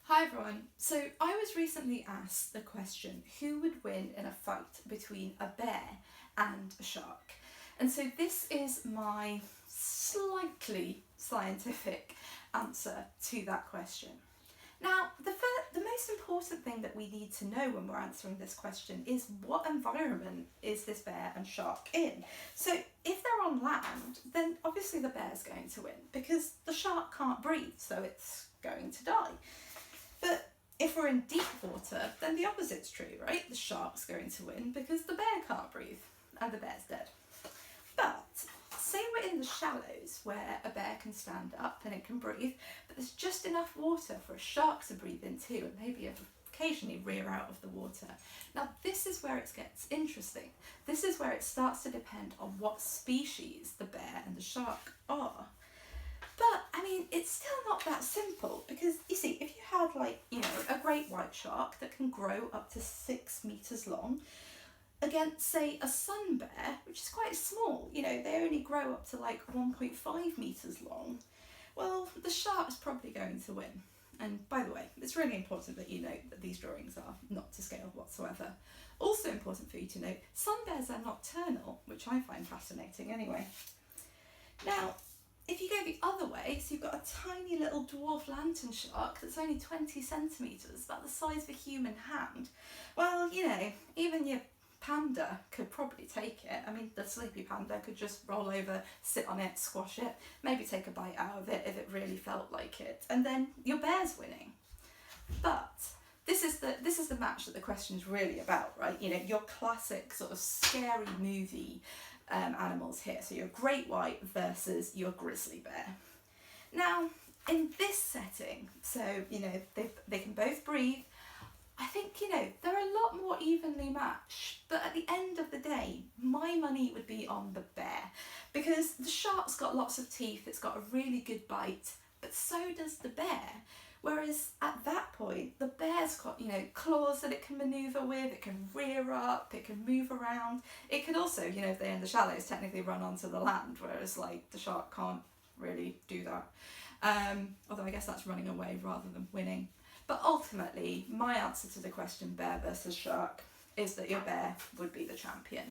Hi everyone. So I was recently asked the question, who would win in a fight between a bear and a shark? And so this is my slightly scientific answer to that question. Now, the most important thing that we need to know when we're answering this question is what environment is this bear and shark in? So if they're on land, then obviously the bear's going to win because the shark can't breathe, so it's going to die. But if we're in deep water, then the opposite's true, right? The shark's going to win because the bear can't breathe and the bear's dead. But say we're in the shallows where a bear can stand up and it can breathe, but there's just enough water for a shark to breathe in too and maybe occasionally rear out of the water. Now this is where it gets interesting. This is where it starts to depend on what species the bear and the shark are. But I mean, it's still not that simple because you see, if you had a great white shark that can grow up to 6 meters long against say a sun bear, which is quite small, they only grow up to 1.5 meters long, well, the shark's probably going to win. And by the way, it's really important that you note that these drawings are not to scale whatsoever. Also important for you to note, sun bears are nocturnal, which I find fascinating anyway. Now, if you go the other way, so you've got a tiny little dwarf lantern shark that's only 20 centimetres, about the size of a human hand, well, even your panda could probably take it. I mean, the sleepy panda could just roll over, sit on it, squash it, maybe take a bite out of it if it really felt like it, and then your bear's winning. But this is the match that the question's really about, right? Your classic sort of scary movie animals here. So your great white versus your grizzly bear. Now, in this setting, so they can both breathe. I think they're a lot more evenly matched, but at the end of the day, my money would be on the bear because the shark's got lots of teeth, it's got a really good bite, but so does the bear. Whereas at that point, the bear's got, claws that it can manoeuvre with, it can rear up, it can move around. It could also, if they're in the shallows, technically run onto the land, whereas the shark can't really do that. Although I guess that's running away rather than winning. But ultimately, my answer to the question bear versus shark is that your bear would be the champion.